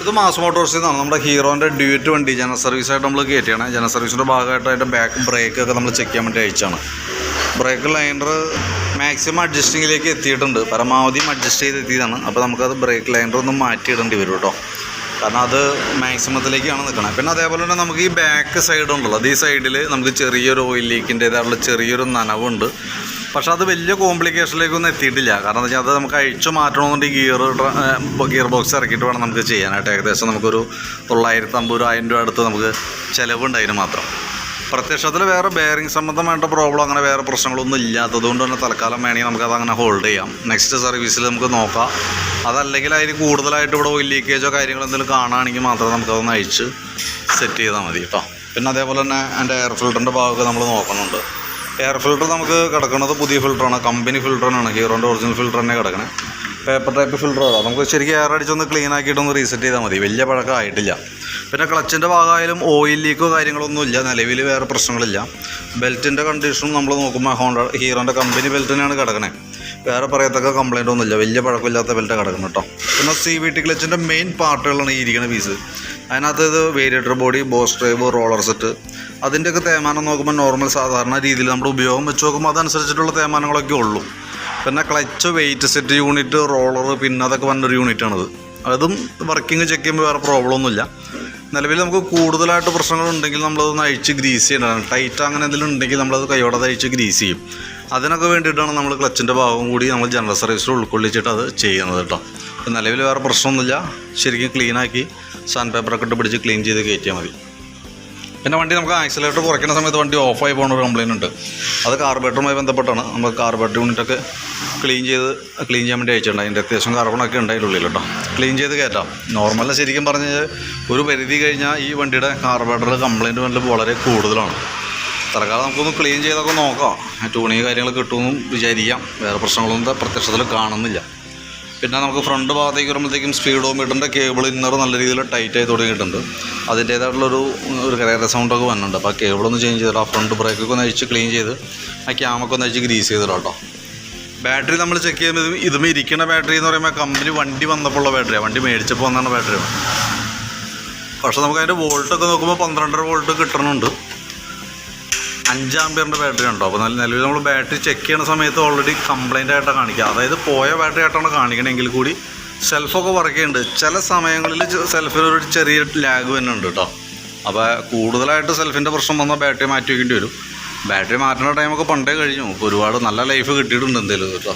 ഇത് മാസ് മോട്ടോഴ്സിൽ നിന്നാണ്. നമ്മുടെ ഹീറോൻ്റെ ഡ്യൂറ്റ് വണ്ടി ജനറൽ സർവീസായിട്ട് നമ്മൾ കയറ്റിയാണ്. ജനറൽ സർവീസിൻ്റെ ഭാഗമായിട്ട് അതിൻ്റെ ബാക്ക് ബ്രേക്കൊക്കെ നമ്മൾ ചെക്ക് ചെയ്യാൻ വേണ്ടി അയച്ചാണ്. ബ്രേക്ക് ലൈനർ മാക്സിമം അഡ്ജസ്റ്റിങ്ങിലേക്ക് എത്തിയിട്ടുണ്ട്, പരമാവധിയും അഡ്ജസ്റ്റ് ചെയ്ത് എത്തിയതാണ്. അപ്പോൾ നമുക്കത് ബ്രേക്ക് ലൈനർ ഒന്ന് മാറ്റിയിടേണ്ടി വരും കേട്ടോ, കാരണം അത് മാക്സിമത്തിലേക്കാണ് നിൽക്കുന്നത്. പിന്നെ അതേപോലെ തന്നെ നമുക്ക് ഈ ബാക്ക് സൈഡ് ഉണ്ടല്ലോ, അത് ഈ സൈഡിൽ നമുക്ക് ചെറിയൊരു ഓയിൽ ലീക്കിൻ്റേതായിട്ടുള്ള ചെറിയൊരു നനവുണ്ട്. പക്ഷെ അത് വലിയ കോംപ്ലിക്കേഷനിലേക്കൊന്നും എത്തിയിട്ടില്ല. കാരണം എന്താ വെച്ചാൽ അത് നമുക്ക് അഴിച്ചു മാറ്റണമെന്നുണ്ടെങ്കിൽ ഗിയർ ബോക്സ് ഇറക്കിയിട്ട് വേണം നമുക്ക് ചെയ്യാനായിട്ട്. ഏകദേശം നമുക്കൊരു 950-1000 രൂപ അടുത്ത് നമുക്ക് ചിലവുണ്ട് അതിന് മാത്രം. പ്രത്യക്ഷത്തിൽ വേറെ ബെയറിംഗ് സംബന്ധമായിട്ട് പ്രോബ്ലം അങ്ങനെ വേറെ പ്രശ്നങ്ങളൊന്നും ഇല്ലാത്തതുകൊണ്ട് തന്നെ തൽക്കാലം വേണമെങ്കിൽ നമുക്കത് അങ്ങനെ ഹോൾഡ് ചെയ്യാം. നെക്സ്റ്റ് സർവീസിൽ നമുക്ക് നോക്കാം. അതല്ലെങ്കിൽ അതിന് കൂടുതലായിട്ട് ഇവിടെ ഓയിൽ ലീക്കേജോ കാര്യങ്ങളോ എന്തെങ്കിലും കാണുകയാണെങ്കിൽ മാത്രം നമുക്കതൊന്ന് അഴിച്ച് സെറ്റ് ചെയ്താൽ മതി കേട്ടോ. പിന്നെ അതേപോലെ തന്നെ എൻ്റെ എയർ ഫിൽറ്ററിൻ്റെ ഭാഗമൊക്കെ നമ്മൾ നോക്കുന്നുണ്ട്. എയർ ഫിൽറ്റർ നമുക്ക് കിടക്കുന്നത് പുതിയ ഫിൽറ്ററാണ്, കമ്പനി ഫിൽറ്ററാണ്. ഹീറോൻ്റെ ഒറിജിനൽ ഫിൽറ്റർ തന്നെ കിടക്കണേ. പേപ്പർ ടൈപ്പ് ഫിൽറ്ററാണ്. നമുക്ക് ശരിക്കും എയർ അടിച്ചൊന്ന് ക്ലീൻ ആക്കിയിട്ടൊന്ന് റീസെറ്റ് ചെയ്താൽ മതി, വലിയ പഴക്കമായിട്ടില്ല. പിന്നെ ക്ലച്ചിൻ്റെ ഭാഗമായാലും ഓയിൽ ലീക്കോ കാര്യങ്ങളൊന്നും ഇല്ല, നിലവിൽ വേറെ പ്രശ്നങ്ങളില്ല. ബെൽറ്റിൻ്റെ കണ്ടീഷനും നമ്മൾ നോക്കുമ്പോൾ ഹീറോൻ്റെ കമ്പനി ബെൽറ്റ് തന്നെയാണ് കിടക്കണേ. വേറെ പറയത്തക്ക കംപ്ലൈൻ്റ് ഒന്നുമില്ല, വലിയ പഴക്കമില്ലാത്ത ബെൽറ്റാണ് കിടക്കുന്നത് കേട്ടോ. പിന്നെ CVT ക്ലച്ചിൻ്റെ മെയിൻ പാർട്ടുകളാണ് ഈ ഇരിക്കുന്ന പീസ്. അതിനകത്ത് ഇത് variator body, boss drive, roller set, അതിൻ്റെയൊക്കെ തേയ്മാനം നോക്കുമ്പോൾ നോർമൽ സാധാരണ രീതിയിൽ നമ്മുടെ ഉപയോഗം വെച്ച് നോക്കുമ്പോൾ അതനുസരിച്ചിട്ടുള്ള തേയ്മാനങ്ങളൊക്കെ ഉള്ളൂ. പിന്നെ clutch, wait set unit, roller, പിന്നെ അതൊക്കെ വന്നൊരു യൂണിറ്റാണിത്. അതും വർക്കിംഗ് ചെക്ക് ചെയ്യുമ്പോൾ വേറെ പ്രോബ്ലം ഒന്നുമില്ല. നിലവിൽ നമുക്ക് കൂടുതലായിട്ട് പ്രശ്നങ്ങളുണ്ടെങ്കിൽ നമ്മളതൊന്ന് അഴിച്ച് ഗ്രീസ് ചെയ്യേണ്ടതാണ്. ടൈറ്റ് അങ്ങനെ എന്തെങ്കിലും ഉണ്ടെങ്കിൽ നമ്മളത് കൈയോടെ അഴിച്ച് ഗ്രീസ് ചെയ്യും. അതിനൊക്കെ വേണ്ടിയിട്ടാണ് നമ്മൾ ക്ലച്ചിൻ്റെ ഭാഗം കൂടി നമ്മൾ ജനറൽ സർവീസിൽ ഉൾക്കൊള്ളിച്ചിട്ട് അത് ചെയ്യുന്നത് കേട്ടോ. നിലവിൽ വേറെ പ്രശ്നമൊന്നുമില്ല. ശരിക്കും ക്ലീനാക്കി സാൻഡ് പേപ്പറൊക്കെ ഇട്ട് പിടിച്ച് ക്ലീൻ ചെയ്ത് കയറ്റിയാൽ മതി. പിന്നെ വണ്ടി നമുക്ക് ആക്സിലേറ്റർ കുറയ്ക്കുന്ന സമയത്ത് വണ്ടി ഓഫായി പോകുന്ന ഒരു കംപ്ലയിൻ്റ് ഉണ്ട്. അത് കാർബറേറ്ററുമായി ബന്ധപ്പെട്ടാണ്. നമുക്ക് കാർബറേറ്റർ യൂണിറ്റൊക്കെ ക്ലീൻ ചെയ്യാൻ വേണ്ടി അയച്ചിട്ടുണ്ട്. അതിൻ്റെ അത്യാവശ്യം കാർബണൊക്കെ ഉണ്ട് അതിൻ്റെ ഉള്ളിൽ കേട്ടോ. ക്ലീൻ ചെയ്ത് കയറ്റാം. നോർമലിൽ ശരിക്കും പറഞ്ഞ് ഒരു പരിധി കഴിഞ്ഞാൽ ഈ വണ്ടിയുടെ കാർബറേറ്ററിൽ കംപ്ലയിൻറ്റ് വരൽ വളരെ കൂടുതലാണ്. തൽക്കാലം നമുക്കൊന്ന് ക്ലീൻ ചെയ്തൊക്കെ നോക്കാം. ട്യൂണിങ് കാര്യങ്ങൾ കിട്ടുമെന്നും വിചാരിക്കാം. വേറെ പ്രശ്നങ്ങളൊന്നും പ്രത്യക്ഷത്തിൽ കാണുന്നില്ല. പിന്നെ നമുക്ക് ഫ്രണ്ട് ഭാഗത്തേക്ക് വരുമ്പോഴത്തേക്കും സ്പീഡോമീറ്ററിൻ്റെ കേബിൾ ഇന്നർ നല്ല രീതിയിൽ ടൈറ്റായി തുടങ്ങിയിട്ടുണ്ട്. അതിൻ്റേതായിട്ടുള്ളൊരു കരകര സൗണ്ടൊക്കെ വന്നിട്ടുണ്ട്. അപ്പോൾ ആ കേബിളൊന്ന് ചേഞ്ച് ചെയ്തിട്ട് ആ ഫ്രണ്ട് ബ്രേക്കൊക്കെ ഒന്ന് അഴിച്ച് ക്ലീൻ ചെയ്ത് ആ ക്യാമൊക്കെ ഒന്ന് അഴിച്ച് ഗ്രീസ് ചെയ്തിടാം കേട്ടോ. ബാറ്ററി നമ്മൾ ചെക്ക് ചെയ്യുമ്പോൾ ഇതുമേ ഇരിക്കുന്ന ബാറ്ററി എന്ന് പറയുമ്പോൾ കമ്പനി വണ്ടി വന്നപ്പോൾ ഉള്ള ബാറ്ററിയാണ്, വണ്ടി മേടിച്ചപ്പോൾ വന്നാണ് ബാറ്ററിയാണ്. പക്ഷേ നമുക്ക് അതിൻ്റെ വോൾട്ടൊക്കെ നോക്കുമ്പോൾ 12.5 വോൾട്ട് കിട്ടണമുണ്ട്. 5 ആമ്പിയറിൻ്റെ ബാറ്ററി ഉണ്ടോ. അപ്പോൾ നിലവിൽ നമ്മൾ ബാറ്ററി ചെക്ക് ചെയ്യുന്ന സമയത്ത് ഓൾറെഡി കംപ്ലൈൻ്റ് ആയിട്ടാണ് കാണിക്കുക. അതായത് പോയ ബാറ്ററി ആയിട്ടാണ് കാണിക്കണമെങ്കിൽ കൂടി സെൽഫൊക്കെ വർക്ക് ചെയ്യുന്നുണ്ട്. ചില സമയങ്ങളിൽ സെൽഫിനൊരു ചെറിയ ലാഗ് തന്നെ ഉണ്ട് കേട്ടോ. അപ്പോൾ കൂടുതലായിട്ട് സെൽഫിൻ്റെ പ്രശ്നം വന്നാൽ ബാറ്ററി മാറ്റി വയ്ക്കേണ്ടി വരും. ബാറ്ററി മാറ്റുന്ന ടൈമൊക്കെ പണ്ടേ കഴിഞ്ഞു. ഇപ്പോൾ ഒരുപാട് നല്ല ലൈഫ് കിട്ടിയിട്ടുണ്ട് എന്തെങ്കിലും കേട്ടോ.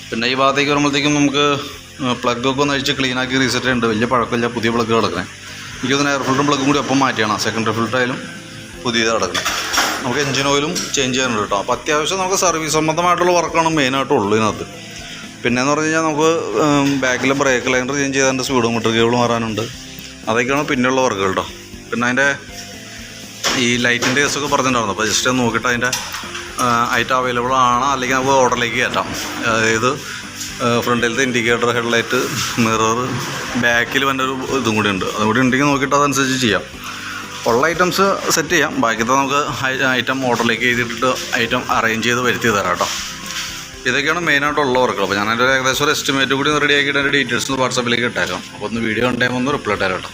പിന്നെ ഈ ഭാഗത്തേക്ക് വരുമ്പോഴത്തേക്കും നമുക്ക് പ്ലഗൊക്കെ ഒന്ന് അഴിച്ച് ക്ലീനാക്കി റീസെറ്റ് ചെയ്യുന്നുണ്ട്. വലിയ പഴക്കമില്ല, പുതിയ പ്ലഗ് കിടക്കണേ. എനിക്കൊന്ന് എയർ ഫിൽറ്ററും പ്ലഗും കൂടി ഒപ്പം മാറ്റിയാണ്. സെക്കൻഡറി ഫിൽറ്ററായാലും പുതിയത് കിടക്കണേ. നമുക്ക് എഞ്ചിൻ ഓയിലും ചേഞ്ച് ചെയ്യാനുണ്ട് കേട്ടോ. അപ്പോൾ അത്യാവശ്യം നമുക്ക് സർവീസ് സംബന്ധമായിട്ടുള്ള വർക്കാണ് മെയിനായിട്ടുള്ളൂ ഇതിനകത്ത്. പിന്നെയെന്ന് പറഞ്ഞു കഴിഞ്ഞാൽ നമുക്ക് ബാക്കിലെ ബ്രേക്ക് ലൈനർ ചേഞ്ച് ചെയ്താൽ സ്പീഡോമീറ്റർ കേബിൾ മാറാനുണ്ട്. അതൊക്കെയാണ് പിന്നെയുള്ള വർക്കുകൾ കേട്ടോ. പിന്നെ അതിൻ്റെ ഈ ലൈറ്റിൻ്റെ കേസൊക്കെ പറഞ്ഞിട്ടുണ്ടായിരുന്നു. അപ്പോൾ ജസ്റ്റ് നോക്കിയിട്ട് അതിൻ്റെ ഐറ്റം അവൈലബിൾ ആണ് അല്ലെങ്കിൽ നമുക്ക് ഓർഡറിലേക്ക് കയറ്റാം. അതായത് ഫ്രണ്ടിലത്തെ ഇൻഡിക്കേറ്റർ, ഹെഡ്ലൈറ്റ്, മിറർ, ബാക്കിൽ വന്ന ഒരു ഇതും കൂടി ഉണ്ട്. അതും കൂടി ഉണ്ടെങ്കിൽ നോക്കിയിട്ട് അതനുസരിച്ച് ചെയ്യാം. ഉള്ള ഐറ്റംസ് സെറ്റ് ചെയ്യാം. ബാക്കിയത്തെ നമുക്ക് ഐറ്റം ഓർഡറിലേക്ക് എഴുതിയിട്ടിട്ട് ഐറ്റം അറേഞ്ച് ചെയ്ത് വരുത്തി തരാം കേട്ടോ. ഇതൊക്കെയാണ് മെയിനായിട്ടുള്ള വർക്കുകൾ. അപ്പോൾ ഞാനതിൻ്റെ ഏകദേശം ഒരു എസ്റ്റിമേറ്റ് കൂടി റെഡി ആക്കിയിട്ട് അതിൻ്റെ ഡീറ്റെയിൽസ് വാട്സാപ്പിലേക്ക് ഇട്ടേക്കാം. അപ്പോൾ ഒന്ന് വീഡിയോ ഉണ്ടെങ്കിൽ ഒന്ന് റിപ്ലൈ ഇട്ടേക്കാം കേട്ടോ.